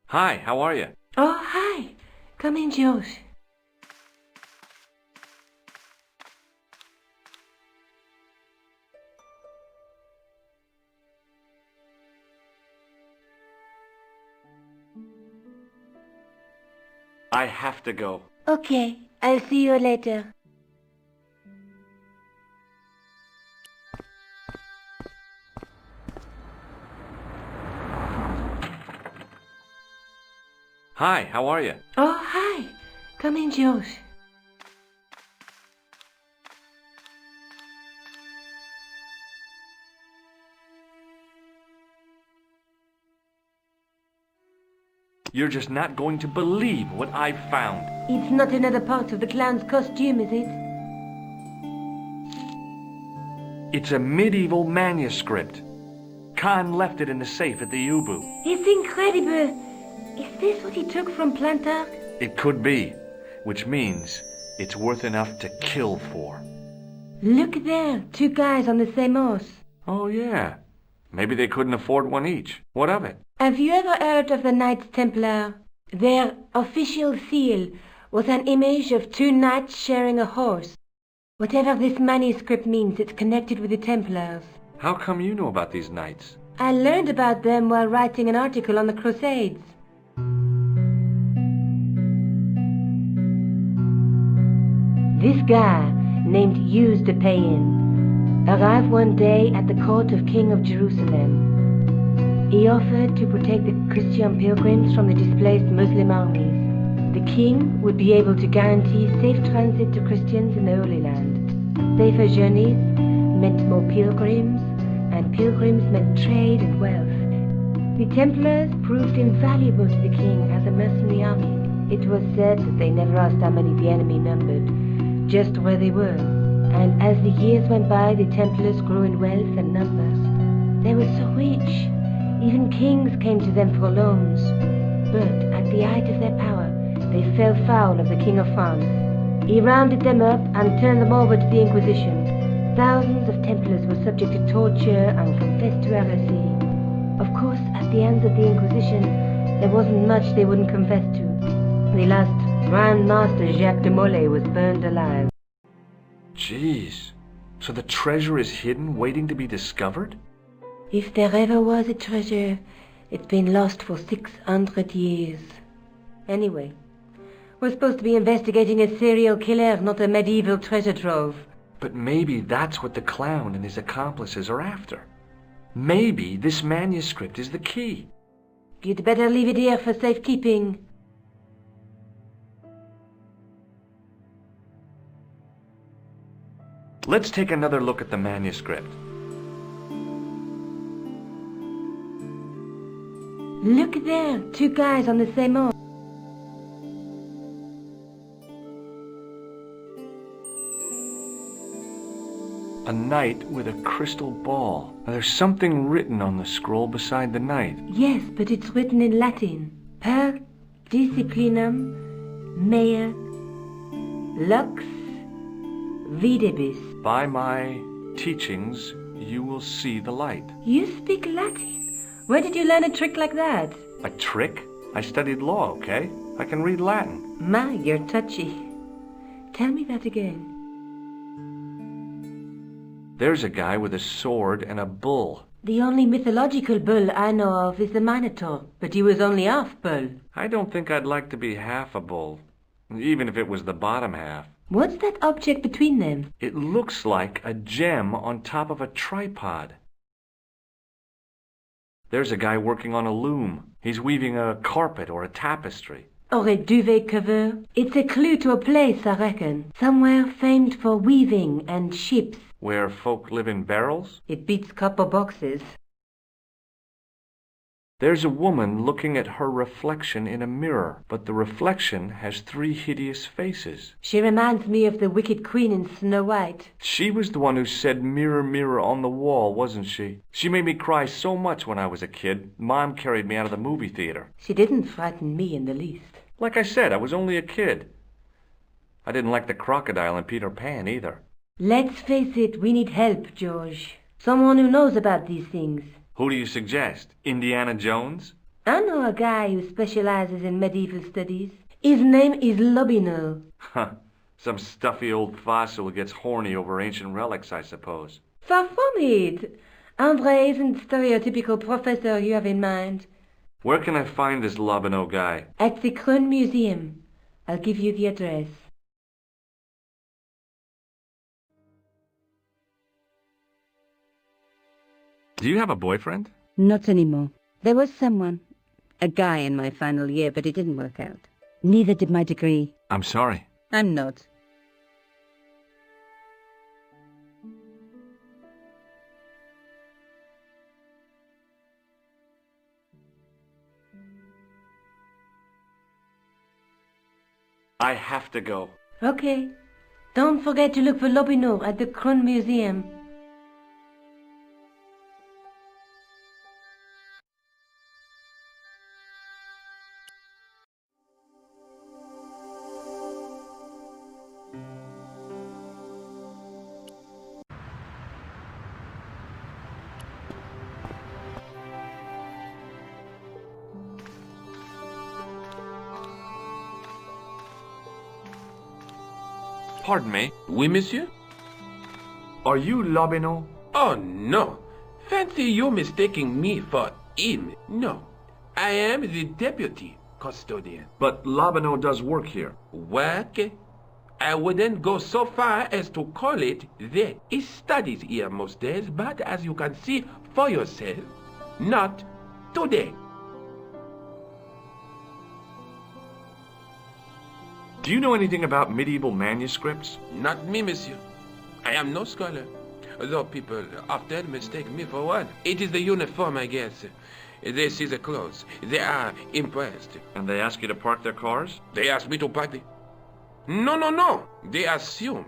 Hi, how are you? Oh, hi. Come in, Josh. I have to go. Okay, I'll see you later. Hi, how are you? Oh, hi. Come in, Josh. You're just not going to believe what I've found. It's not another part of the clown's costume, is it? It's a medieval manuscript. Khan left it in the safe at the U-boot. It's incredible. Is this what he took from Plantar? It could be, which means it's worth enough to kill for. Look there, two guys on the same horse. Oh, yeah. Maybe they couldn't afford one each. What of it? Have you ever heard of the Knights Templar? Their official seal was an image of two knights sharing a horse. Whatever this manuscript means, it's connected with the Templars. How come you know about these knights? I learned about them while writing an article on the Crusades. This guy, named Hughes de Payen, arrived one day at the court of King of Jerusalem. He offered to protect the Christian pilgrims from the displaced Muslim armies. The king would be able to guarantee safe transit to Christians in the Holy Land. Safer journeys meant more pilgrims, and pilgrims meant trade and wealth. The Templars proved invaluable to the king as a mercenary army. It was said that they never asked how many the enemy numbered, just where they were. And as the years went by, the Templars grew in wealth and numbers. They were so rich, even kings came to them for loans. But at the height of their power, they fell foul of the King of France. He rounded them up and turned them over to the Inquisition. Thousands of Templars were subject to torture and confessed to heresy. Of course, at the hands of the Inquisition, there wasn't much they wouldn't confess to. The last Grand Master Jacques de Molay was burned alive. Jeez. So the treasure is hidden, waiting to be discovered? If there ever was a treasure, it's been lost for 600 years. Anyway, we're supposed to be investigating a serial killer, not a medieval treasure trove. But maybe that's what the clown and his accomplices are after. Maybe this manuscript is the key. You'd better leave it here for safekeeping. Let's take another look at the manuscript. Look there, two guys on the same horse. A knight with a crystal ball. Now, there's something written on the scroll beside the knight. Yes, but it's written in Latin. Per disciplinam mea lux videbis. By my teachings, you will see the light. You speak Latin? Where did you learn a trick like that? A trick? I studied law, okay? I can read Latin. My, you're touchy. Tell me that again. There's a guy with a sword and a bull. The only mythological bull I know of is the Minotaur, but he was only half bull. I don't think I'd like to be half a bull, even if it was the bottom half. What's that object between them? It looks like a gem on top of a tripod. There's a guy working on a loom. He's weaving a carpet or a tapestry. Or a duvet cover? It's a clue to a place, I reckon. Somewhere famed for weaving and ships. Where folk live in barrels? It beats copper boxes. There's a woman looking at her reflection in a mirror, but the reflection has 3 hideous faces. She reminds me of the wicked queen in Snow White. She was the one who said, "Mirror, mirror on the wall," wasn't she? She made me cry so much when I was a kid. Mom carried me out of the movie theater. She didn't frighten me in the least. Like I said, I was only a kid. I didn't like the crocodile in Peter Pan either. Let's face it, we need help, George. Someone who knows about these things. Who do you suggest? Indiana Jones? I know a guy who specializes in medieval studies. His name is Lobino. Huh. Some stuffy old fossil who gets horny over ancient relics, I suppose. Far from it. Andre isn't the stereotypical professor you have in mind. Where can I find this Lobino guy? At the Krone Museum. I'll give you the address. Do you have a boyfriend? Not anymore. There was someone. A guy in my final year, but it didn't work out. Neither did my degree. I'm sorry. I'm not. I have to go. Okay. Don't forget to look for Lobino at the Krone Museum. Pardon me. Oui, monsieur? Are you Lobino? Oh, no. Fancy you mistaking me for him. No. I am the deputy custodian. But Lobino does work here. Work? I wouldn't go so far as to call it that. He studies here most days, but as you can see for yourself, not today. Do you know anything about medieval manuscripts? Not me, monsieur. I am no scholar. Though people often mistake me for one. It is the uniform, I guess. They see the clothes. They are impressed. And they ask you to park their cars? They ask me to park the... No. They assume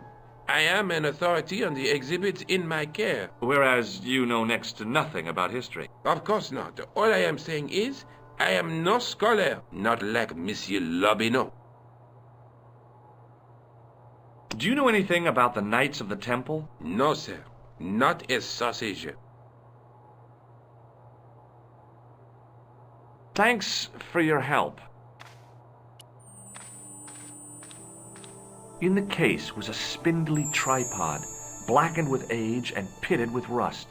I am an authority on the exhibits in my care. Whereas you know next to nothing about history. Of course not. All I am saying is, I am no scholar. Not like Monsieur Lobino. Do you know anything about the Knights of the Temple? No, sir. Not a sausage. Thanks for your help. In the case was a spindly tripod, blackened with age and pitted with rust.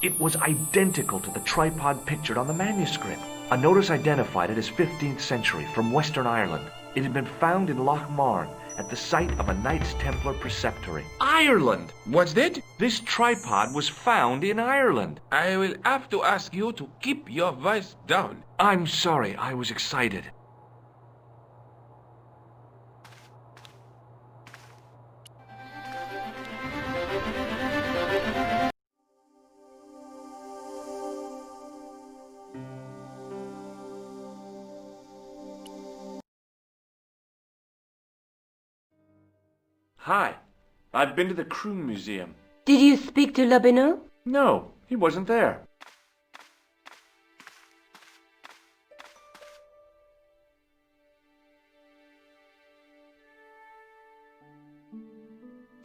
It was identical to the tripod pictured on the manuscript. A notice identified it as 15th century from Western Ireland. It had been found in Loch Marne at the site of a Knights Templar preceptory. Ireland! What's that? This tripod was found in Ireland. I will have to ask you to keep your voice down. I'm sorry, I was excited. Hi, I've been to the Krone Museum. Did you speak to Lobino? No, he wasn't there.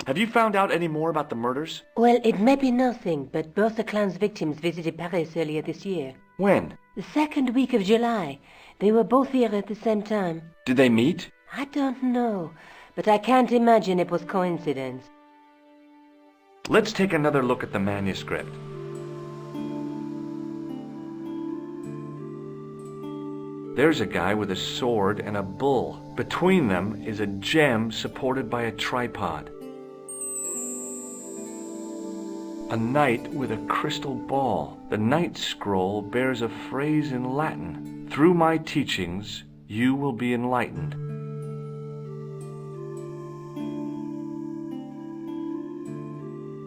Have you found out any more about the murders? Well, it may be nothing, but both the clan's victims visited Paris earlier this year. When? The second week of July. They were both here at the same time. Did they meet? I don't know, but I can't imagine it was coincidence. Let's take another look at the manuscript. There's a guy with a sword and a bull. Between them is a gem supported by a tripod. A knight with a crystal ball. The knight's scroll bears a phrase in Latin. Through my teachings, you will be enlightened.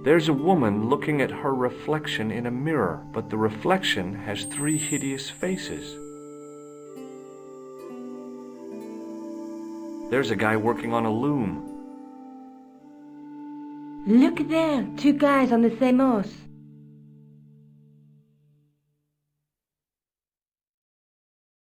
There's a woman looking at her reflection in a mirror, but the reflection has 3 hideous faces. There's a guy working on a loom. Look there, 2 guys on the same horse.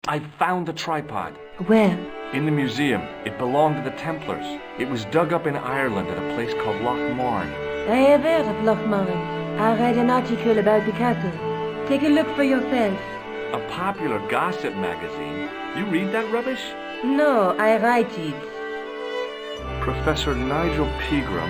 I found the tripod. Where? In the museum. It belonged to the Templars. It was dug up in Ireland at a place called Loch Marne. I have heard of Loch Marne. I read an article about the castle. Take a look for yourself. A popular gossip magazine? You read that rubbish? No, I write it. Professor Nigel Pegram,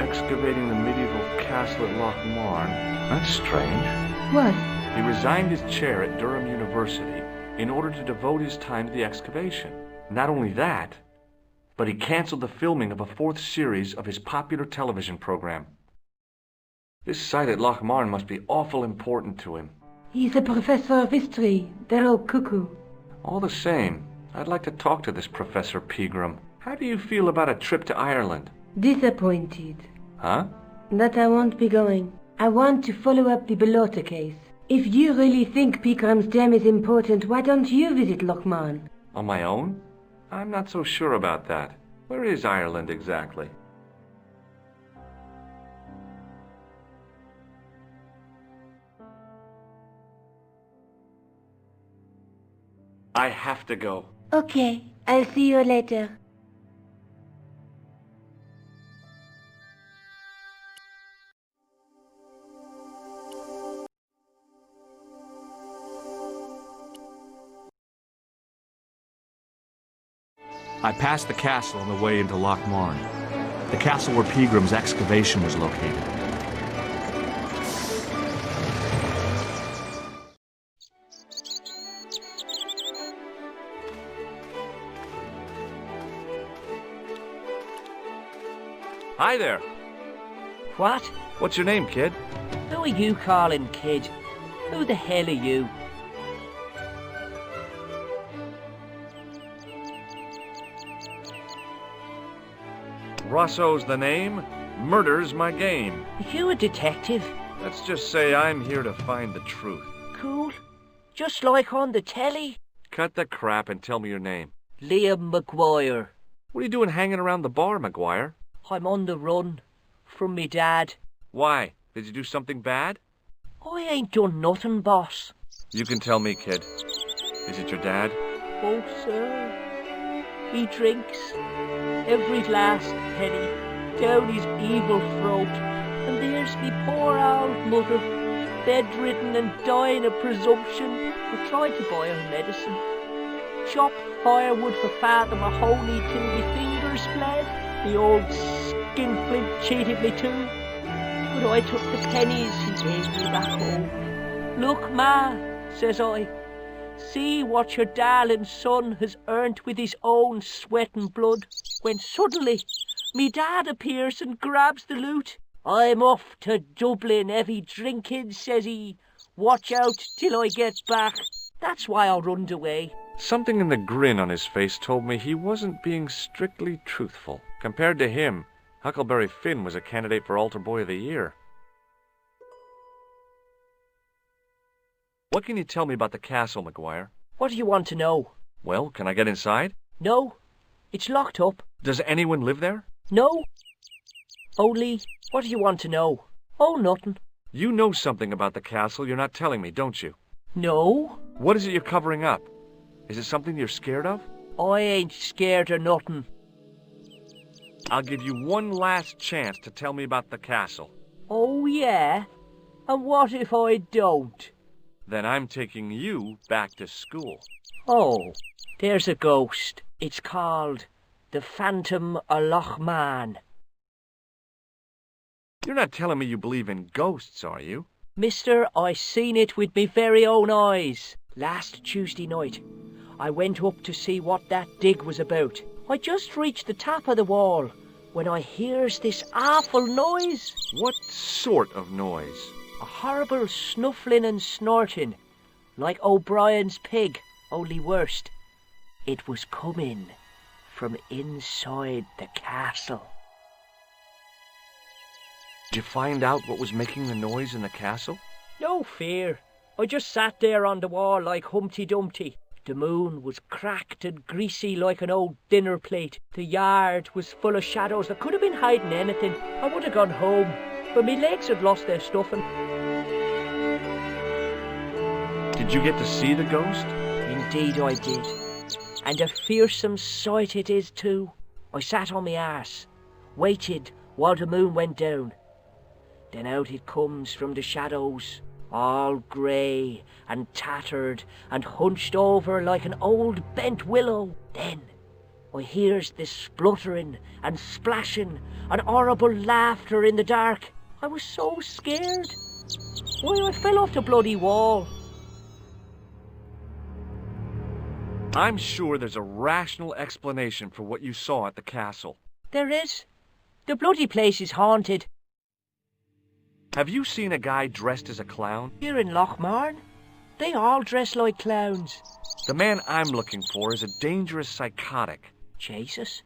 excavating the medieval castle at Loch Marne. That's strange. What? He resigned his chair at Durham University in order to devote his time to the excavation. Not only that, but he canceled the filming of a 4th series of his popular television program. This site at Loch Marne must be awful important to him. He's a professor of history. They're all cuckoo. All the same, I'd like to talk to this Professor Pegram. How do you feel about a trip to Ireland? Disappointed. Huh? That I won't be going. I want to follow up the Bellotta case. If you really think Pegram's Dam is important, why don't you visit Loch Marne? On my own? I'm not so sure about that. Where is Ireland exactly? I have to go. Okay, I'll see you later. I passed the castle on the way into Loch Marne, the castle where Pegram's excavation was located. Hi there. What? What's your name, kid? Who are you calling kid? Who the hell are you? Rosso's the name. Murder's my game. Are you a detective? Let's just say I'm here to find the truth. Cool. Just like on the telly? Cut the crap and tell me your name. Liam McGuire. What are you doing hanging around the bar, McGuire? I'm on the run. From me dad. Why? Did you do something bad? I ain't done nothing, boss. You can tell me, kid. Is it your dad? Oh, sir. He drinks every last penny down his evil throat. And there's me poor old mother, bedridden and dying of presumption. I tried to buy her medicine. Chopped firewood for Father Mahoney till me fingers bled. The old skinflint cheated me too. But I took the pennies he gave me back home. Look, Ma, says I, see what your darling son has earned with his own sweat and blood. When suddenly, me dad appears and grabs the loot. I'm off to Dublin, heavy drinking, says he. Watch out till I get back. That's why I runned away. Something in the grin on his face told me he wasn't being strictly truthful. Compared to him, Huckleberry Finn was a candidate for Altar Boy of the Year. What can you tell me about the castle, McGuire? What do you want to know? Well, can I get inside? No, it's locked up. Does anyone live there? No. Only, what do you want to know? Oh, nothing. You know something about the castle you're not telling me, don't you? No. What is it you're covering up? Is it something you're scared of? I ain't scared of nothing. I'll give you one last chance to tell me about the castle. Oh, yeah? And what if I don't? Then I'm taking you back to school. Oh, there's a ghost. It's called the Phantom of Loch Marne. You're not telling me you believe in ghosts, are you? Mister, I seen it with me very own eyes. Last Tuesday night, I went up to see what that dig was about. I just reached the top of the wall when I hears this awful noise. What sort of noise? A horrible snuffling and snorting, like O'Brien's pig, only worst. It was coming from inside the castle. Did you find out what was making the noise in the castle? No fear. I just sat there on the wall like Humpty Dumpty. The moon was cracked and greasy like an old dinner plate. The yard was full of shadows. I could have been hiding anything. I would have gone home, but my legs had lost their stuffing. Did you get to see the ghost? Indeed I did. And a fearsome sight it is too. I sat on my arse, waited while the moon went down. Then out it comes from the shadows. all grey and tattered and hunched over like an old bent willow. Then I hears this spluttering and splashing and horrible laughter in the dark. I was so scared. Why, I fell off the bloody wall. I'm sure there's a rational explanation for what you saw at the castle. There is. The bloody place is haunted. Have you seen a guy dressed as a clown? Here in Lochmarn, they all dress like clowns. The man I'm looking for is a dangerous psychotic. Jesus.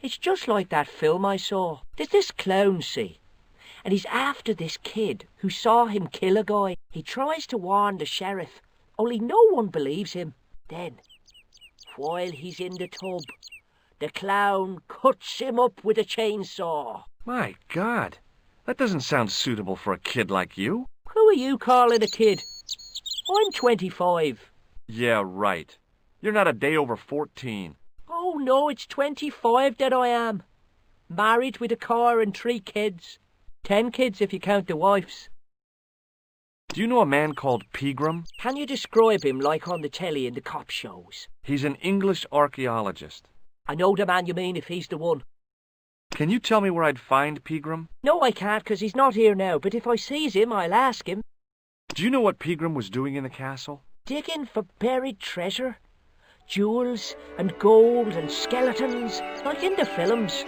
It's just like that film I saw. There's this clown, see? And he's after this kid who saw him kill a guy. He tries to warn the sheriff, only no one believes him. Then, while he's in the tub, the clown cuts him up with a chainsaw. My God, that doesn't sound suitable for a kid like you. Who are you calling a kid? I'm 25. Yeah, right. You're not a day over 14. Oh no, it's 25 that I am. Married with a car and 3 kids. 10 kids if you count the wives. Do you know a man called Pegram? Can you describe him like on the telly in the cop shows? He's an English archaeologist. I know the man you mean if he's the one. Can you tell me where I'd find Pegram? No, I can't, 'cause he's not here now, but if I sees him, I'll ask him. Do you know what Pegram was doing in the castle? Digging for buried treasure. Jewels and gold and skeletons, like in the films.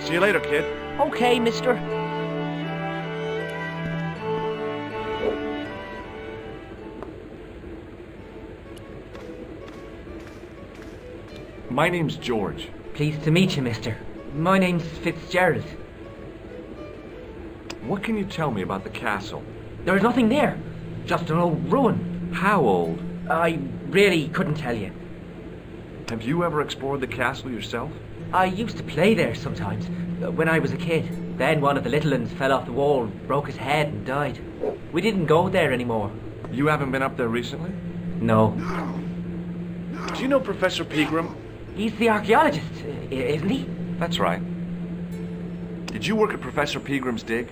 See you later, kid. Okay, mister. My name's George. Pleased to meet you, mister. My name's Fitzgerald. What can you tell me about the castle? There's nothing there. Just an old ruin. How old? I really couldn't tell you. Have you ever explored the castle yourself? I used to play there sometimes, when I was a kid. Then one of the little ones fell off the wall, broke his head and died. We didn't go there anymore. You haven't been up there recently? No. Do you know Professor Pegram? He's the archaeologist, isn't he? That's right. Did you work at Professor Pegram's dig?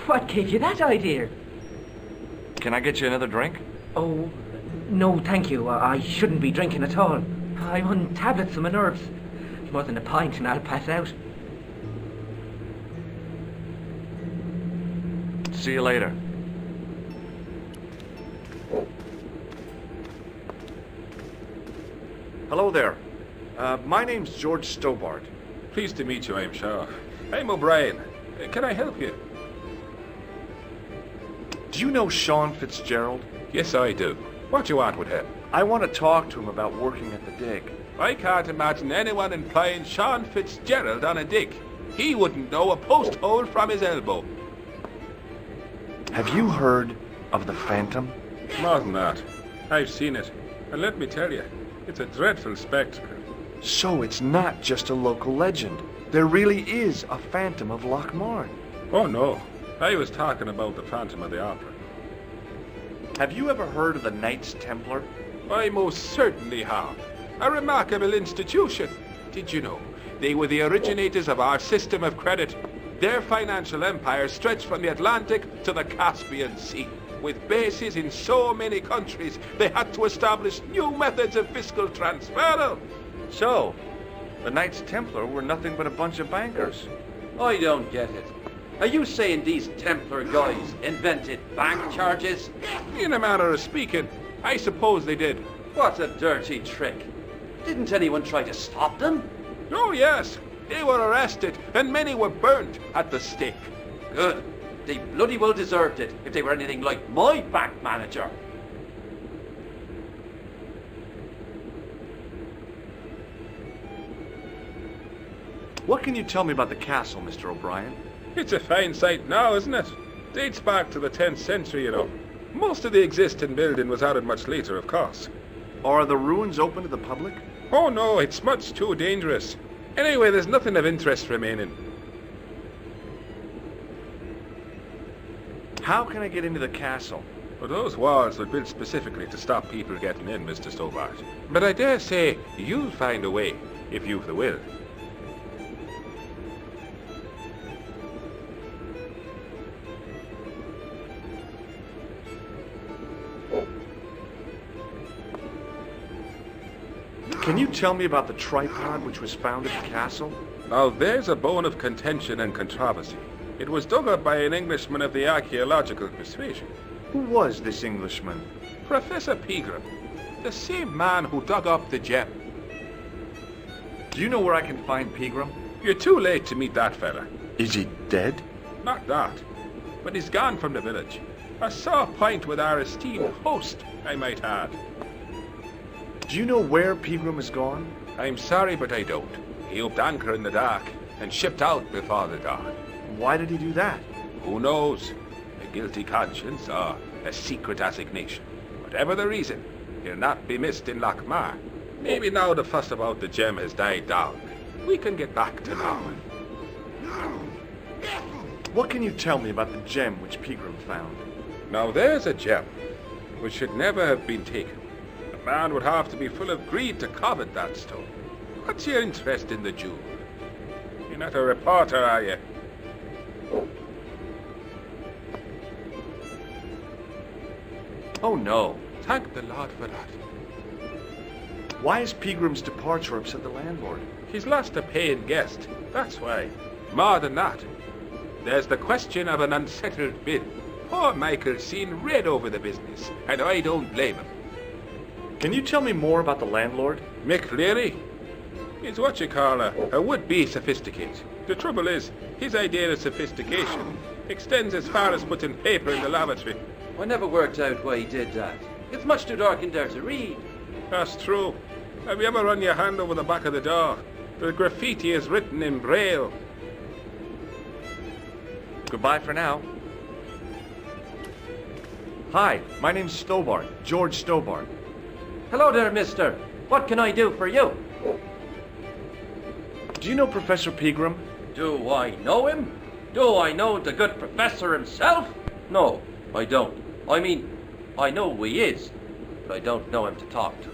What gave you that idea? Can I get you another drink? Oh, no, thank you. I shouldn't be drinking at all. I'm on tablets for my nerves. More than a pint and I'll pass out. See you later. Hello there. My name's George Stobart. Pleased to meet you, I'm sure. I'm O'Brien. Can I help you? Do you know Sean Fitzgerald? Yes, I do. What do you want with him? I want to talk to him about working at the dig. I can't imagine anyone employing Sean Fitzgerald on a dig. He wouldn't know a post hole from his elbow. Have you heard of the Phantom? More than that. I've seen it. And let me tell you, it's a dreadful spectacle. So it's not just a local legend. There really is a Phantom of Lochmarn. Oh no, I was talking about the Phantom of the Opera. Have you ever heard of the Knights Templar? I most certainly have. A remarkable institution. Did you know? They were the originators of our system of credit. Their financial empire stretched from the Atlantic to the Caspian Sea. With bases in so many countries, they had to establish new methods of fiscal transfer. So, the Knights Templar were nothing but a bunch of bankers. I don't get it. Are you saying these Templar guys invented bank charges? In a manner of speaking, I suppose they did. What a dirty trick. Didn't anyone try to stop them? Oh yes, they were arrested and many were burnt at the stake. Good. They bloody well deserved it if they were anything like my bank manager. What can you tell me about the castle, Mr. O'Brien? It's a fine site now, isn't it? Dates back to the 10th century, you know. Most of the existing building was added much later, of course. Are the ruins open to the public? Oh no, it's much too dangerous. Anyway, there's nothing of interest remaining. How can I get into the castle? Well, those walls were built specifically to stop people getting in, Mr. Stobart. But I dare say you'll find a way, if you've the will. Can you tell me about the tripod which was found at the castle? Now there's a bone of contention and controversy. It was dug up by an Englishman of the archaeological persuasion. Who was this Englishman? Professor Pegram, the same man who dug up the gem. Do you know where I can find Pegram? You're too late to meet that fella. Is he dead? Not that, but he's gone from the village. A sore point with our esteemed host, I might add. Do you know where Pegram has gone? I'm sorry, but I don't. He upped anchor in the dark and shipped out before the dawn. Why did he do that? Who knows? A guilty conscience or a secret assignation. Whatever the reason, he'll not be missed in Lochmar. Maybe now the fuss about the gem has died down, we can get back to normal. What can you tell me about the gem which Pegram found? Now there's a gem which should never have been taken. A man would have to be full of greed to covet that stone. What's your interest in the jewel? You're not a reporter, are you? Oh no. Thank the Lord for that. Why is Pegram's departure upset the landlord? He's lost a paying guest, that's why. More than that, there's the question of an unsettled bill. Poor Michael's seen red over the business, and I don't blame him. Can you tell me more about the landlord? Mick Leary? He's what you call a would-be sophisticate. The trouble is, his idea of sophistication extends as far as putting paper in the lavatory. I never worked out why he did that. It's much too dark in there to read. That's true. Have you ever run your hand over the back of the door? The graffiti is written in Braille. Goodbye for now. Hi, my name's Stobart, George Stobart. Hello there, mister. What can I do for you? Do you know Professor Pegram? Do I know him? Do I know the good professor himself? No, I don't. I mean, I know who he is, but I don't know him to talk to.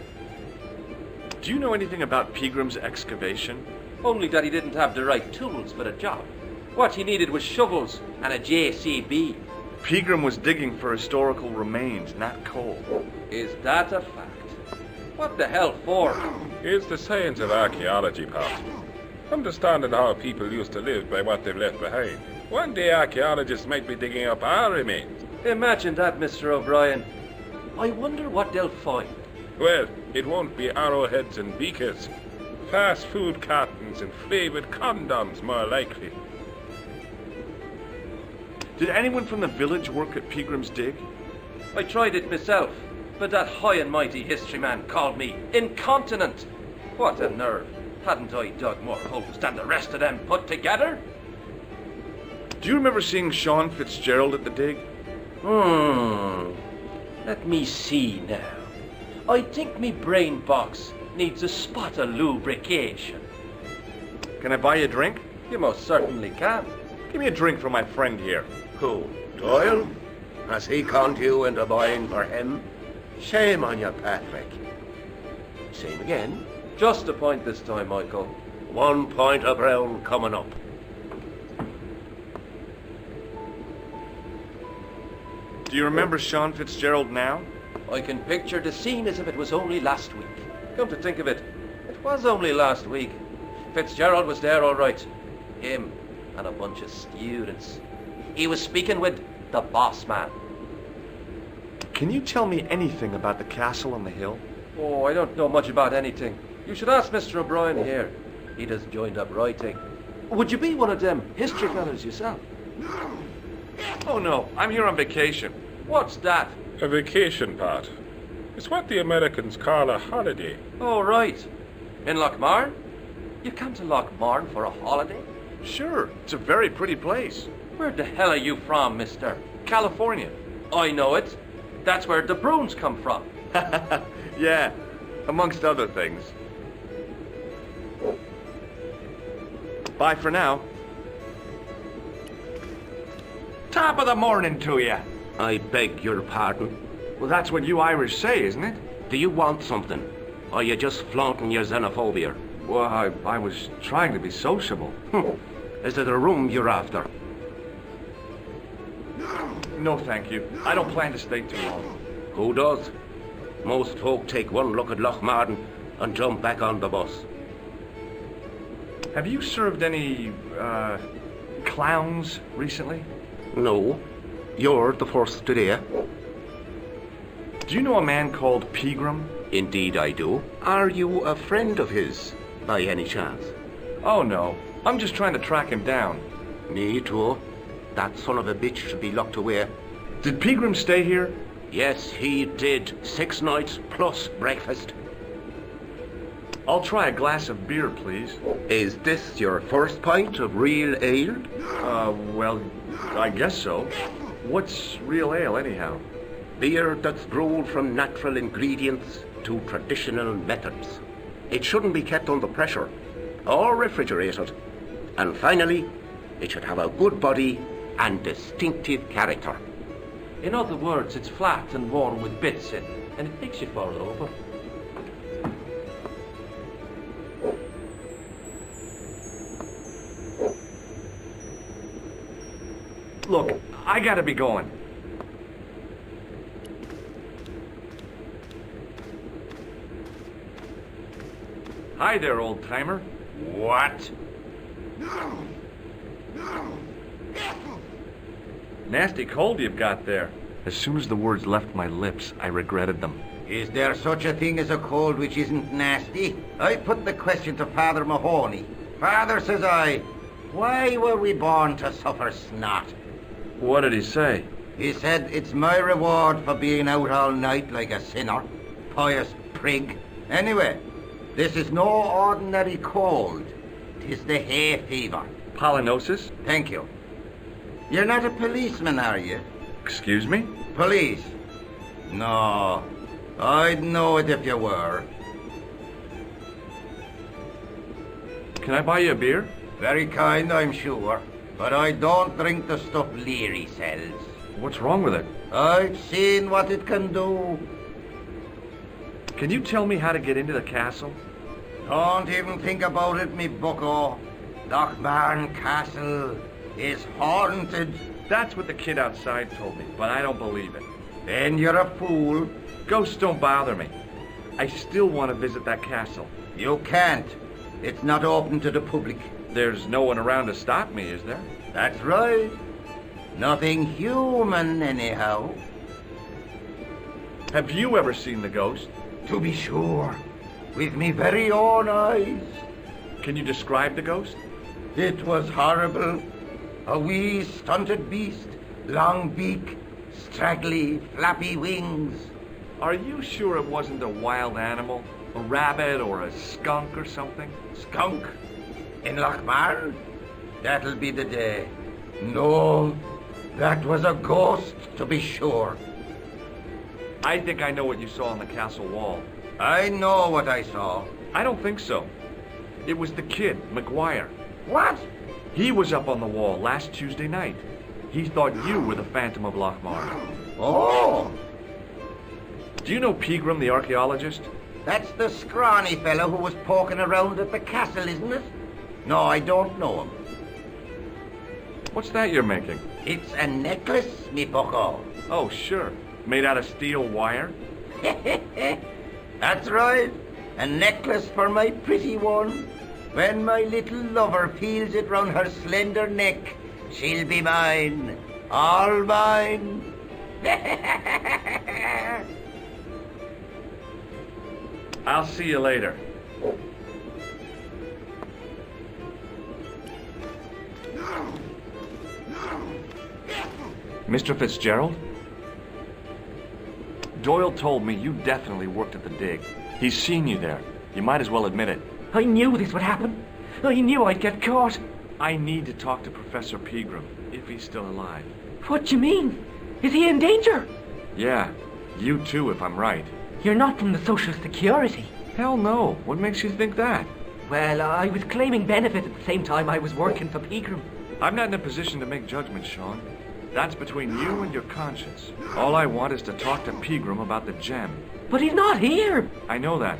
Do you know anything about Pegram's excavation? Only that he didn't have the right tools for the job. What he needed was shovels and a JCB. Pegram was digging for historical remains, not coal. Is that a fact? What the hell for? It's the science of archaeology, Pat. Understanding how people used to live by what they've left behind. One day archaeologists might be digging up our remains. Imagine that, Mr. O'Brien. I wonder what they'll find. Well, it won't be arrowheads and beakers. Fast food cartons and flavoured condoms, more likely. Did anyone from the village work at Pegram's dig? I tried it myself, but that high and mighty history man called me incontinent. What a nerve. Hadn't I dug more holes than the rest of them put together? Do you remember seeing Sean Fitzgerald at the dig? Let me see now. I think me brain box needs a spot of lubrication. Can I buy you a drink? You most certainly can. Give me a drink for my friend here. Who? Doyle? Has he conned you into buying for him? Shame on you, Patrick. Same again. Just a point this time, Michael. 1 point of brown coming up. Do you remember Sean Fitzgerald now? I can picture the scene as if it was only last week. Come to think of it, it was only last week. Fitzgerald was there all right. Him and a bunch of students. He was speaking with the boss man. Can you tell me anything about the castle on the hill? Oh, I don't know much about anything. You should ask Mr. O'Brien here. He just joined up writing. Would you be one of them history fellas yourself? Oh no, I'm here on vacation. What's that? A vacation, Pat. It's what the Americans call a holiday. Oh, right. In Lochmar? You come to Lochmar for a holiday? Sure, it's a very pretty place. Where the hell are you from, mister? California. I know it. That's where the Bruins come from. Yeah, amongst other things. Bye for now. Top of the morning to you. I beg your pardon. Well, that's what you Irish say, isn't it? Do you want something? Or are you just flaunting your xenophobia? Well, I was trying to be sociable. Is it a room you're after? No, thank you. I don't plan to stay too long. Who does? Most folk take one look at Lochmarden and jump back on the bus. Have you served any, clowns recently? No, you're the first today. Do you know a man called Pegram? Indeed I do. Are you a friend of his, by any chance? Oh, no. I'm just trying to track him down. Me too. That son of a bitch should be locked away. Did Pegram stay here? Yes, he did. 6 nights plus breakfast. I'll try a glass of beer, please. Is this your first pint of real ale? Well, I guess so. What's real ale, anyhow? Beer that's brewed from natural ingredients to traditional methods. It shouldn't be kept under pressure or refrigerated. And finally, it should have a good body and distinctive character. In other words, it's flat and worn with bits in, and it makes you fall over. Look, I gotta be going. Hi there, old-timer. What? Nasty cold you've got there. As soon as the words left my lips, I regretted them. Is there such a thing as a cold which isn't nasty? I put the question to Father Mahoney. Father, says I, why were we born to suffer snot? What did he say? He said, it's my reward for being out all night like a sinner. Pious prig. Anyway, this is no ordinary cold. 'Tis the hay fever. Pollinosis? Thank you. You're not a policeman, are you? Excuse me? Police? No. I'd know it if you were. Can I buy you a beer? Very kind, I'm sure. But I don't drink the stuff Leary sells. What's wrong with it? I've seen what it can do. Can you tell me how to get into the castle? Don't even think about it, me bucko. Lochmarn Castle is haunted. That's what the kid outside told me, but I don't believe it. Then you're a fool. Ghosts don't bother me. I still want to visit that castle. You can't. It's not open to the public. There's no one around to stop me, is there? That's right. Nothing human, anyhow. Have you ever seen the ghost? To be sure. With me very own eyes. Can you describe the ghost? It was horrible. A wee stunted beast, long beak, straggly, flappy wings. Are you sure it wasn't a wild animal? A rabbit or a skunk or something? Skunk? In Lochmarn? That'll be the day. No, that was a ghost, to be sure. I think I know what you saw on the castle wall. I know what I saw. I don't think so. It was the kid, McGuire. What? He was up on the wall last Tuesday night. He thought you were the Phantom of Lochmarn. Oh! Do you know Pegram, the archaeologist? That's the scrawny fellow who was poking around at the castle, isn't it? No, I don't know him. What's that you're making? It's a necklace, me bucko. Oh, sure. Made out of steel wire? That's right. A necklace for my pretty one. When my little lover peels it round her slender neck, she'll be mine. All mine. I'll see you later. Mr. Fitzgerald? Doyle told me you definitely worked at the dig. He's seen you there. You might as well admit it. I knew this would happen. I knew I'd get caught. I need to talk to Professor Pegram, if he's still alive. What do you mean? Is he in danger? Yeah, you too, if I'm right. You're not from the Social Security. Hell no. What makes you think that? Well, I was claiming benefit at the same time I was working for Pegram. I'm not in a position to make judgments, Sean. That's between you and your conscience. All I want is to talk to Pegram about the gem. But he's not here. I know that.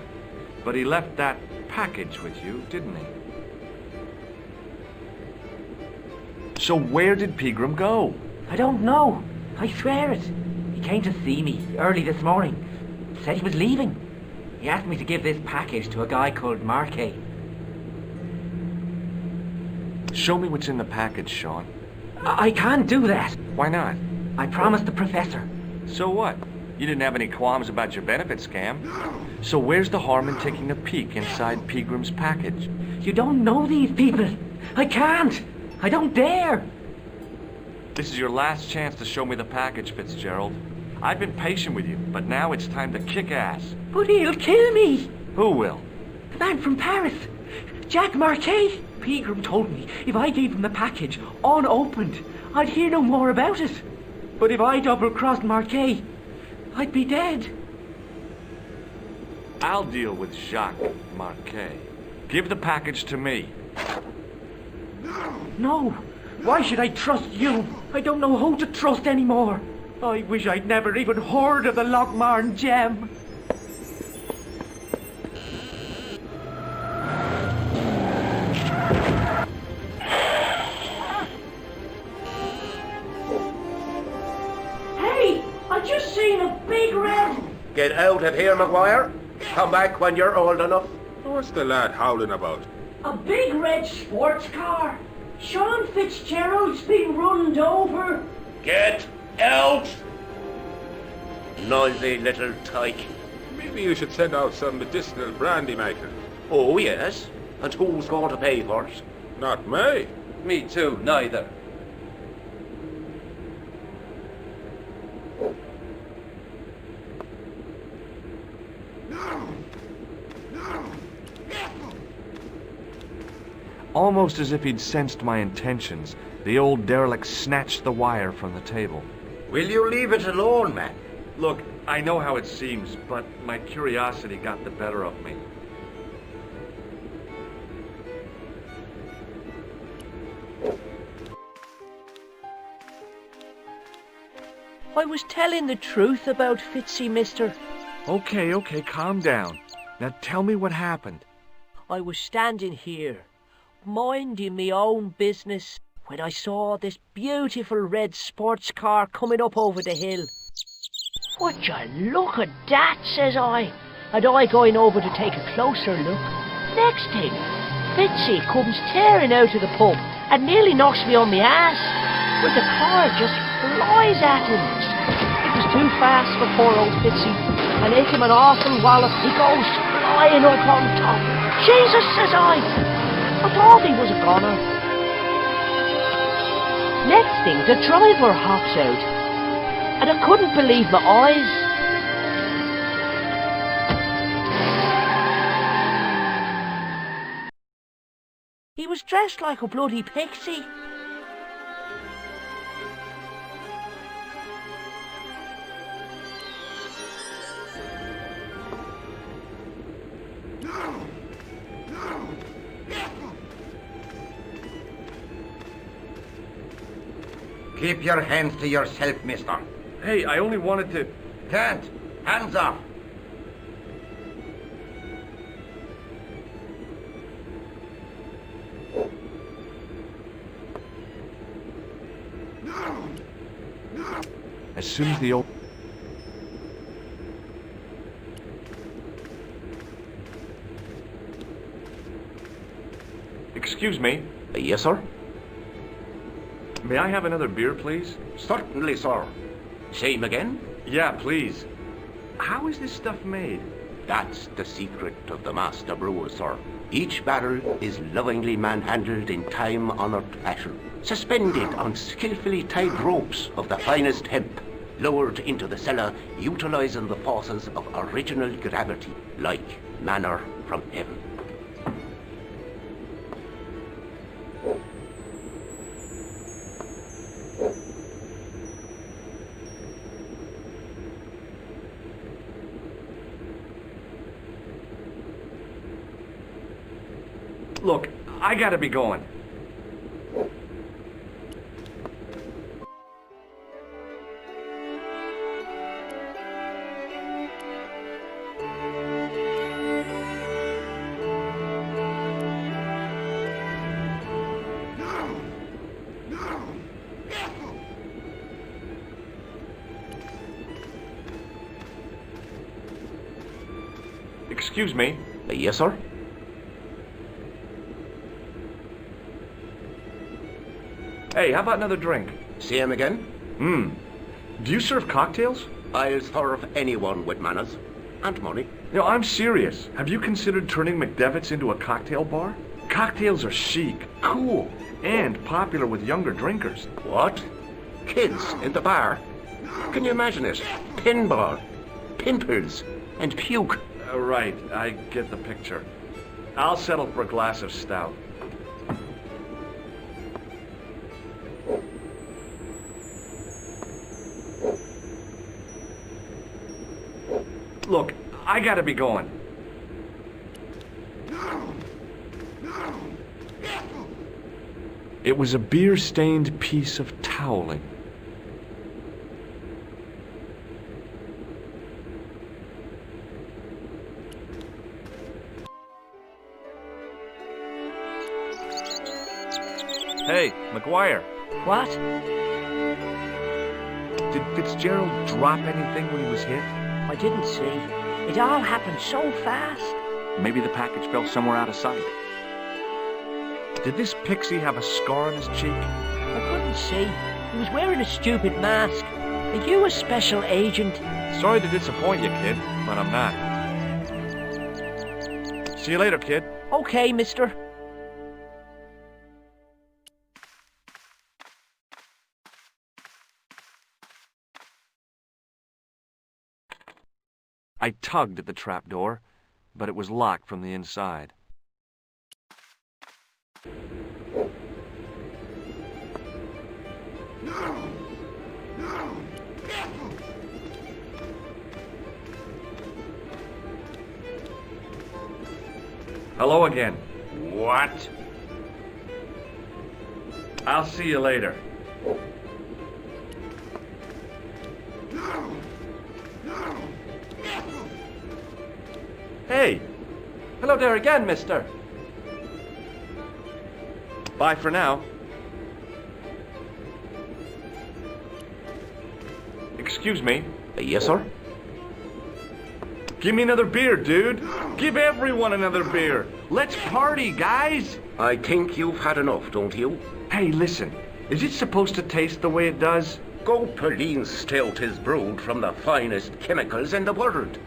But he left that package with you, didn't he? So where did Pegram go? I don't know. I swear it. He came to see me early this morning. Said he was leaving. He asked me to give this package to a guy called Marquet. Show me what's in the package, Sean. I can't do that. Why not? I promised the professor. So what? You didn't have any qualms about your benefit scam. So where's the harm in taking a peek inside Peagram's package? You don't know these people. I can't. I don't dare. This is your last chance to show me the package, Fitzgerald. I've been patient with you, but now it's time to kick ass. But he'll kill me. Who will? The man from Paris. Jack Marquet. Pegram told me if I gave him the package unopened, I'd hear no more about it. But if I double-crossed Marquet, I'd be dead. I'll deal with Jacques Marquet. Give the package to me. No. Why should I trust you? I don't know who to trust anymore. I wish I'd never even heard of the Lochmarn gem. Hey, I just seen a big red... Get out of here, Maguire. Come back when you're old enough. What's the lad howling about? A big red sports car. Sean Fitzgerald's been runned over. Get out! Noisy little tyke. Maybe you should send out some medicinal brandy, Michael. Oh, yes. And who's going to pay for it? Not me. Me too, neither. Almost as if he'd sensed my intentions, the old derelict snatched the wire from the table. Will you leave it alone, man? Look, I know how it seems, but my curiosity got the better of me. I was telling the truth about Fitzy, mister. Okay, calm down. Now tell me what happened. I was standing here, minding me own business, when I saw this beautiful red sports car coming up over the hill. Would you look at that, says I, and I going over to take a closer look. Next thing, Fitzy comes tearing out of the pub and nearly knocks me on my ass, but the car just flies at him. It was too fast for poor old Fitzy, and hit him an awful wallop. He goes flying up on top. Jesus, says I thought he was a goner. Next thing, the driver hops out, and I couldn't believe my eyes. He was dressed like a bloody pixie. Keep your hands to yourself, mister. Hey, I only wanted to... Can't. Hands off. As soon as the old... Excuse me. Yes, sir? May I have another beer, please? Certainly, sir. Same again? Yeah, please. How is this stuff made? That's the secret of the master brewer, sir. Each barrel is lovingly manhandled in time-honored fashion, suspended on skillfully tied ropes of the finest hemp, lowered into the cellar, utilizing the forces of original gravity, like manna from heaven. Look, I gotta be going. Excuse me. Yes, sir? Hey, how about another drink? See him again? Do you serve cocktails? I'll serve anyone with manners. And money. You know, I'm serious. Have you considered turning McDevitt's into a cocktail bar? Cocktails are chic, cool, and popular with younger drinkers. What? Kids in the bar? Can you imagine it? Pinball, pimples, and puke. Right, I get the picture. I'll settle for a glass of stout. Look, I gotta be going. It was a beer-stained piece of toweling. Hey, McGuire. What? Did Fitzgerald drop anything when he was hit? I didn't see. It all happened so fast. Maybe the package fell somewhere out of sight. Did this pixie have a scar on his cheek? I couldn't see. He was wearing a stupid mask. Are you a special agent? Sorry to disappoint you, kid, but I'm not. See you later, kid. Okay, mister. I tugged at the trapdoor, but it was locked from the inside. Hello again. What? I'll see you later. Hey! Hello there again, mister. Bye for now. Excuse me. Yes, sir? Give me another beer, dude. Give everyone another beer. Let's party, guys. I think you've had enough, don't you? Hey, listen. Is it supposed to taste the way it does? Gopherine stout is brewed from the finest chemicals in the world.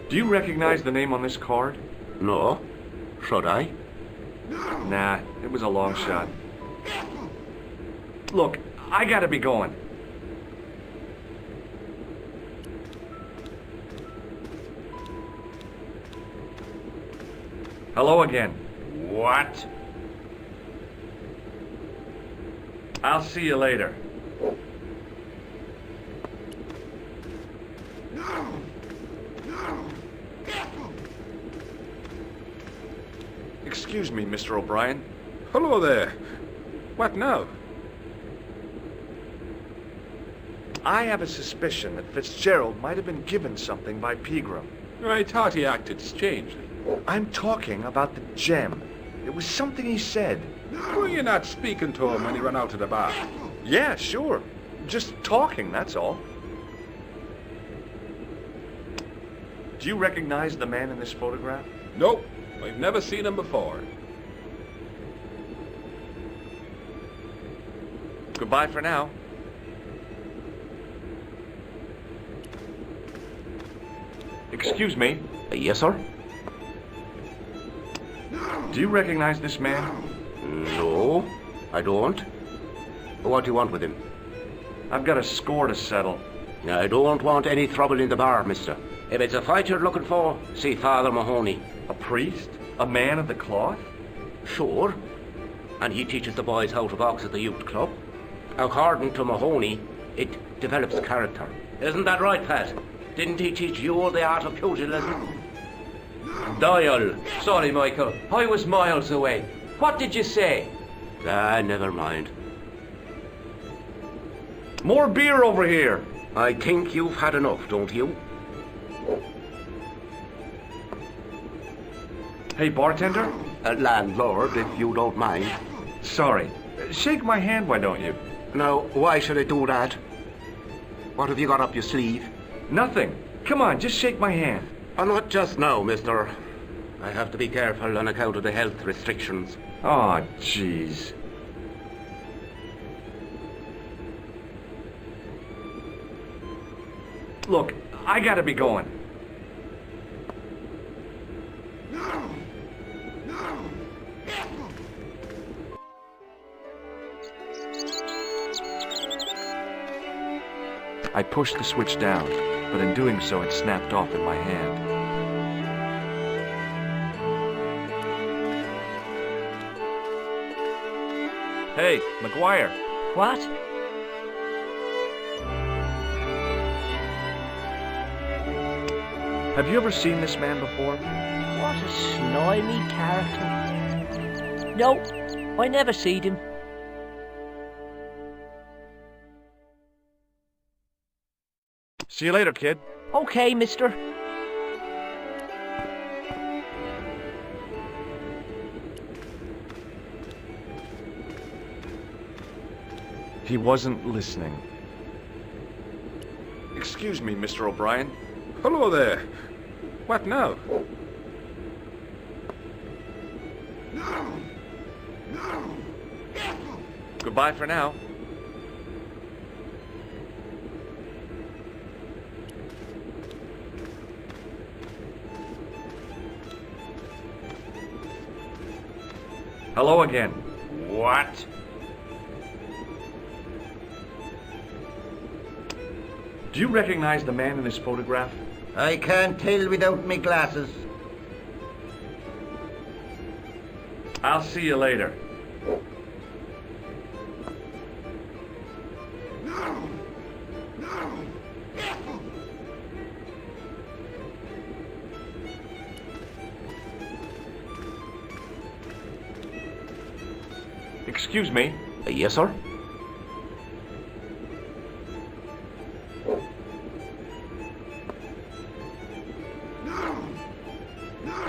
Do you recognize the name on this card? No. Should I? Nah, it was a long shot. Look, I gotta be going. Hello again. What? I'll see you later. Excuse me, Mr. O'Brien. Hello there. What now? I have a suspicion that Fitzgerald might have been given something by Pegram. I thought he acted strangely. I'm talking about the gem. It was something he said. Were you not speaking to him when he ran out of the bar? Yeah, sure. Just talking, that's all. Do you recognize the man in this photograph? Nope. I've never seen him before. Goodbye for now. Excuse me. Yes, sir? Do you recognize this man? No, I don't. What do you want with him? I've got a score to settle. I don't want any trouble in the bar, mister. If it's a fight you're looking for, see Father Mahoney. A priest? A man of the cloth? Sure. And he teaches the boys how to box at the youth club. According to Mahoney, it develops character. Isn't that right, Pat? Didn't he teach you the art of pugilism? Doyle. Sorry, Michael. I was miles away. What did you say? Never mind. More beer over here. I think you've had enough, don't you? Hey, bartender? landlord, if you don't mind. Sorry. Shake my hand, why don't you? Now, why should I do that? What have you got up your sleeve? Nothing. Come on, just shake my hand. Oh, not just now, mister. I have to be careful on account of the health restrictions. Oh, jeez. Look, I gotta be going. I pushed the switch down, but in doing so it snapped off in my hand. Hey, McGuire. What? Have you ever seen this man before? What a slimy character. No, I never seed him. See you later, kid. Okay, mister. He wasn't listening. Excuse me, Mr. O'Brien. Hello there. What now? Goodbye for now. Hello again. What? Do you recognize the man in this photograph? I can't tell without me glasses. I'll see you later. Excuse me. Yes, sir?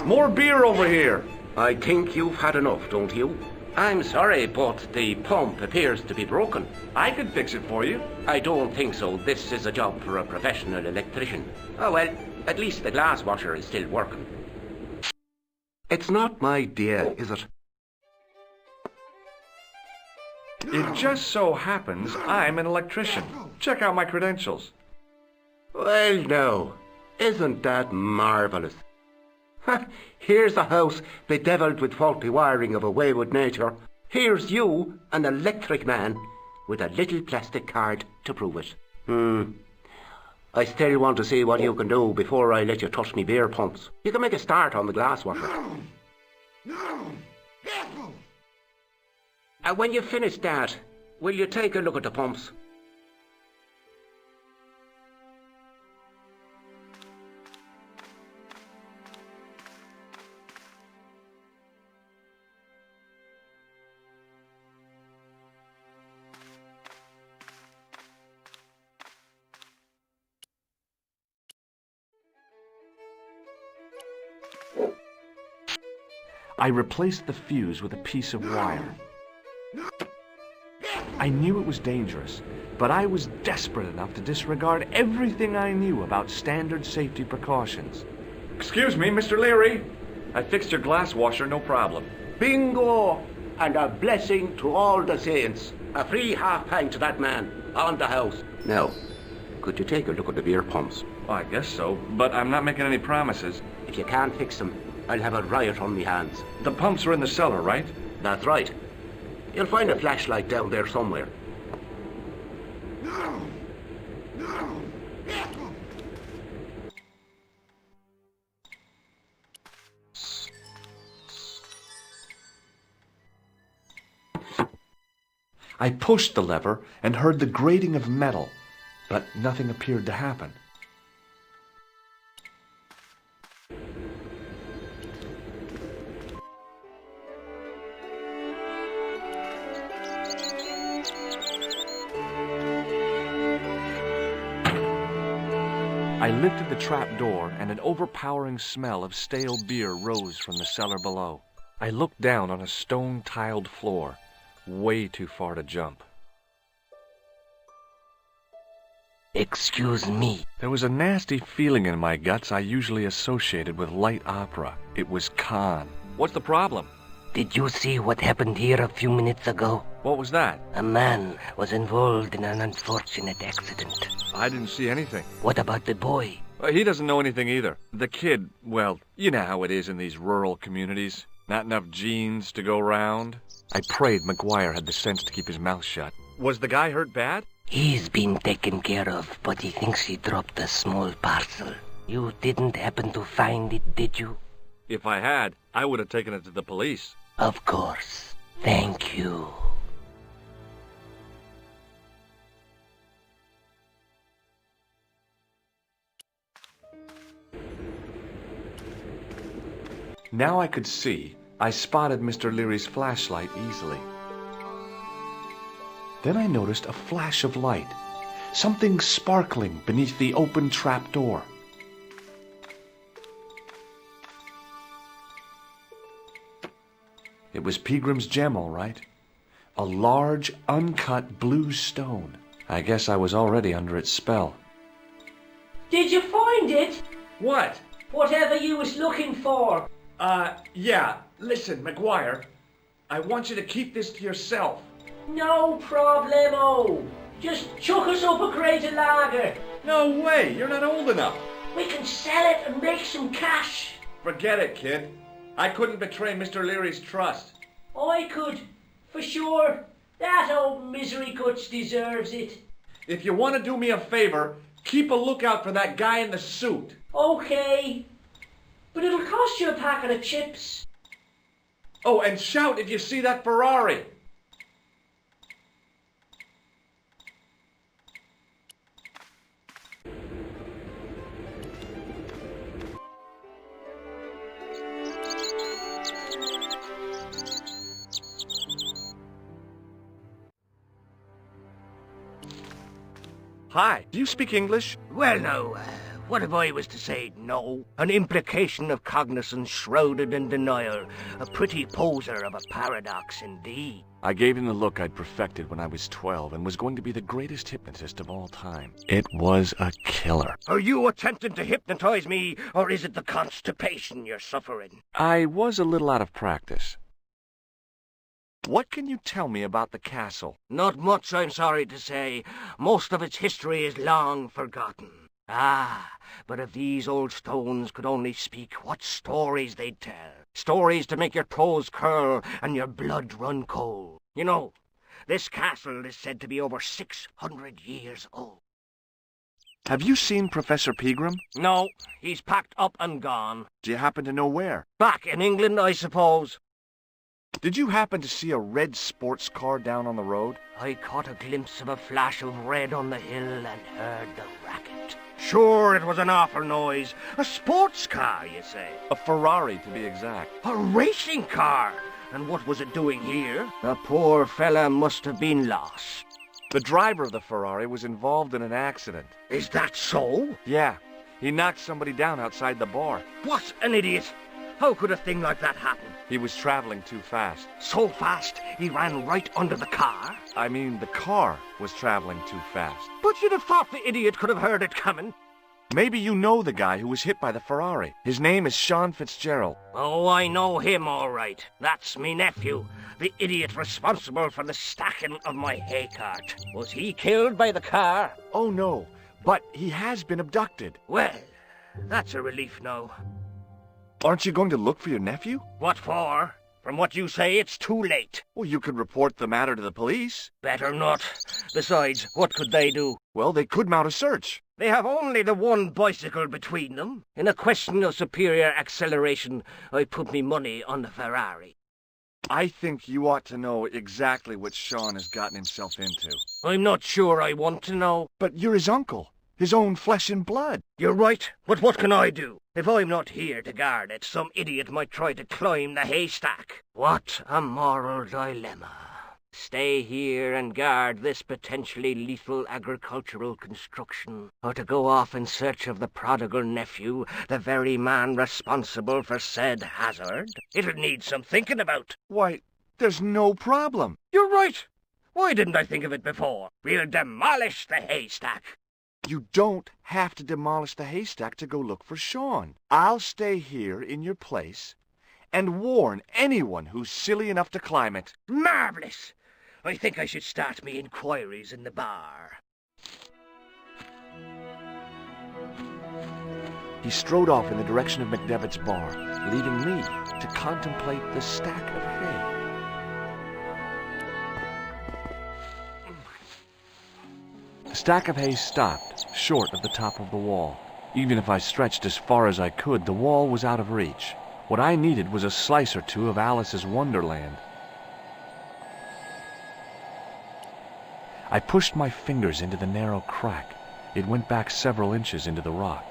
More beer over here. I think you've had enough, don't you? I'm sorry, but the pump appears to be broken. I could fix it for you. I don't think so. This is a job for a professional electrician. Oh, well, at least the glass washer is still working. It's not my idea, is it? It just so happens I'm an electrician. Check out my credentials. Well, no. Isn't that marvellous? Here's a house bedevilled with faulty wiring of a wayward nature. Here's you, an electric man, with a little plastic card to prove it. I still want to see what you can do before I let you touch me beer pumps. You can make a start on the glass washer. And when you've finished that, will you take a look at the pumps? I replaced the fuse with a piece of wire. I knew it was dangerous, but I was desperate enough to disregard everything I knew about standard safety precautions. Excuse me, Mr. Leary. I fixed your glass washer, no problem. Bingo! And a blessing to all the saints. A free half-pint to that man, on the house. Now, could you take a look at the beer pumps? Well, I guess so, but I'm not making any promises. If you can't fix them, I'll have a riot on me hands. The pumps are in the cellar, right? That's right. You'll find a flashlight down there somewhere. I pushed the lever and heard the grating of metal, but nothing appeared to happen. I lifted the trap door and an overpowering smell of stale beer rose from the cellar below. I looked down on a stone-tiled floor, way too far to jump. Excuse me. There was a nasty feeling in my guts I usually associated with light opera. It was Khan. What's the problem? Did you see what happened here a few minutes ago? What was that? A man was involved in an unfortunate accident. I didn't see anything. What about the boy? He doesn't know anything either. The kid, well, you know how it is in these rural communities. Not enough genes to go round. I prayed McGuire had the sense to keep his mouth shut. Was the guy hurt bad? He's been taken care of, but he thinks he dropped a small parcel. You didn't happen to find it, did you? If I had, I would have taken it to the police. Of course. Thank you. Now I could see. I spotted Mr. Leary's flashlight easily. Then I noticed a flash of light, something sparkling beneath the open trap door. It was Peagram's gem, all right. A large, uncut blue stone. I guess I was already under its spell. Did you find it? What? Whatever you was looking for. Yeah. Listen, McGuire, I want you to keep this to yourself. No problemo. Just chuck us up a crate of lager. No way, you're not old enough. We can sell it and make some cash. Forget it, kid. I couldn't betray Mr. Leary's trust. I could, for sure. That old misery guts deserves it. If you want to do me a favor, keep a lookout for that guy in the suit. Okay. But it'll cost you a packet of chips. Oh, and shout if you see that Ferrari. Hi, do you speak English? Well, now, what if I was to say no? An implication of cognizance shrouded in denial. A pretty poser of a paradox indeed. I gave him the look I'd perfected when I was 12 and was going to be the greatest hypnotist of all time. It was a killer. Are you attempting to hypnotize me, or is it the constipation you're suffering? I was a little out of practice. What can you tell me about the castle? Not much, I'm sorry to say. Most of its history is long forgotten. Ah, but if these old stones could only speak, what stories they'd tell. Stories to make your toes curl and your blood run cold. You know, this castle is said to be over 600 years old. Have you seen Professor Peagram? No, he's packed up and gone. Do you happen to know where? Back in England, I suppose. Did you happen to see a red sports car down on the road? I caught a glimpse of a flash of red on the hill and heard the racket. Sure, it was an awful noise. A sports car, you say? A Ferrari, to be exact. A racing car? And what was it doing here? The poor fella must have been lost. The driver of the Ferrari was involved in an accident. Is that so? Yeah. He knocked somebody down outside the bar. What an idiot! How could a thing like that happen? He was traveling too fast. So fast, he ran right under the car? I mean, the car was traveling too fast. But you'd have thought the idiot could have heard it coming. Maybe you know the guy who was hit by the Ferrari. His name is Sean Fitzgerald. Oh, I know him all right. That's me nephew, the idiot responsible for the stacking of my hay cart. Was he killed by the car? Oh, no, but he has been abducted. Well, that's a relief now. Aren't you going to look for your nephew? What for? From what you say, it's too late. Well, you could report the matter to the police. Better not. Besides, what could they do? Well, they could mount a search. They have only the one bicycle between them. In a question of superior acceleration, I put me money on the Ferrari. I think you ought to know exactly what Sean has gotten himself into. I'm not sure I want to know. But you're his uncle. His own flesh and blood. You're right, but what can I do? If I'm not here to guard it, some idiot might try to climb the haystack. What a moral dilemma. Stay here and guard this potentially lethal agricultural construction, or to go off in search of the prodigal nephew, the very man responsible for said hazard? It'll need some thinking about. Why, there's no problem. You're right. Why didn't I think of it before? We'll demolish the haystack. You don't have to demolish the haystack to go look for Sean. I'll stay here in your place and warn anyone who's silly enough to climb it. Marvellous! I think I should start me inquiries in the bar. He strode off in the direction of McDevitt's bar, leaving me to contemplate the stack of hay. The stack of hay stopped, short of the top of the wall. Even if I stretched as far as I could, the wall was out of reach. What I needed was a slice or two of Alice's Wonderland. I pushed my fingers into the narrow crack. It went back several inches into the rock.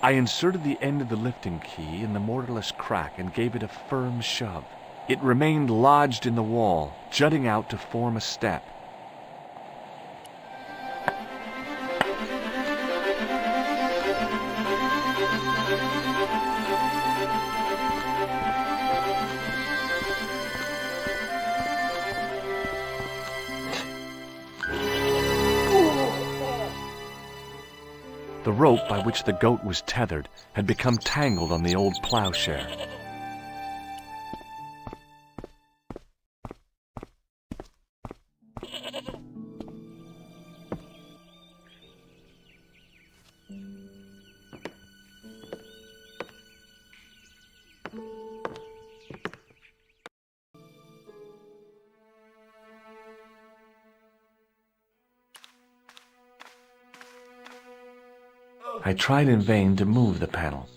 I inserted the end of the lifting key in the mortarless crack and gave it a firm shove. It remained lodged in the wall, jutting out to form a step. The rope by which the goat was tethered had become tangled on the old plowshare. I tried in vain to move the panel.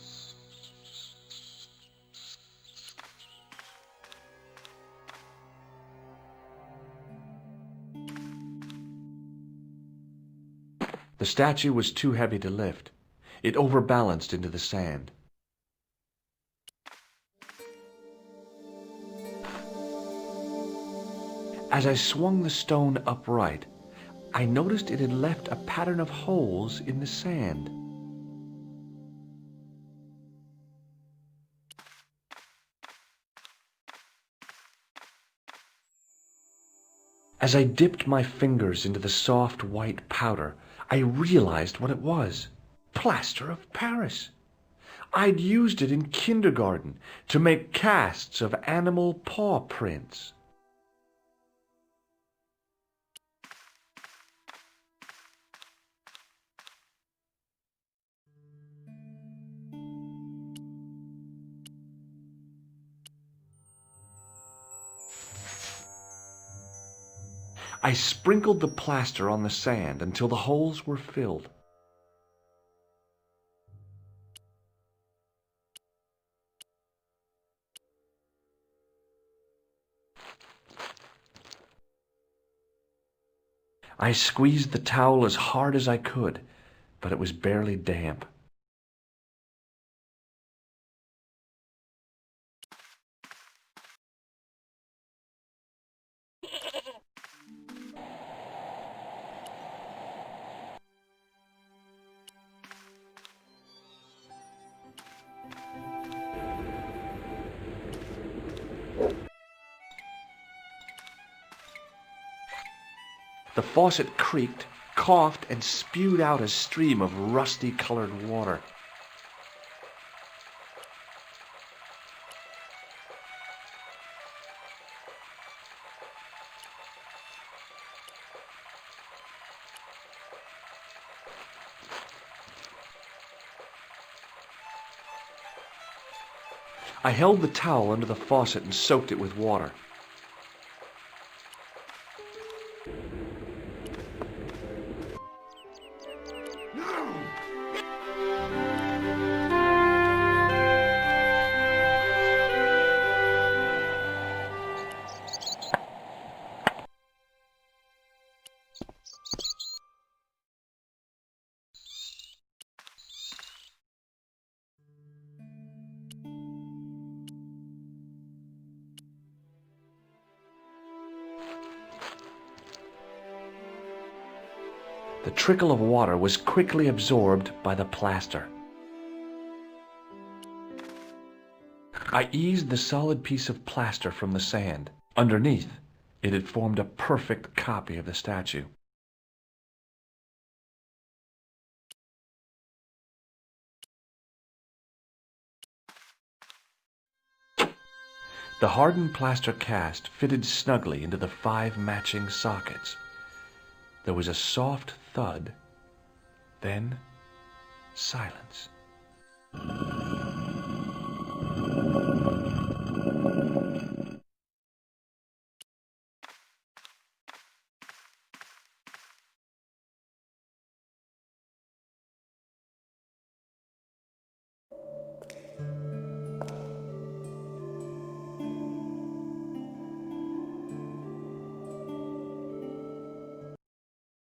The statue was too heavy to lift. It overbalanced into the sand. As I swung the stone upright, I noticed it had left a pattern of holes in the sand. As I dipped my fingers into the soft white powder, I realized what it was. Plaster of Paris. I'd used it in kindergarten to make casts of animal paw prints. I sprinkled the plaster on the sand until the holes were filled. I squeezed the towel as hard as I could, but it was barely damp. The faucet creaked, coughed, and spewed out a stream of rusty-colored water. I held the towel under the faucet and soaked it with water. The trickle of water was quickly absorbed by the plaster. I eased the solid piece of plaster from the sand. Underneath, it had formed a perfect copy of the statue. The hardened plaster cast fitted snugly into the 5 matching sockets. There was a soft thud, then silence.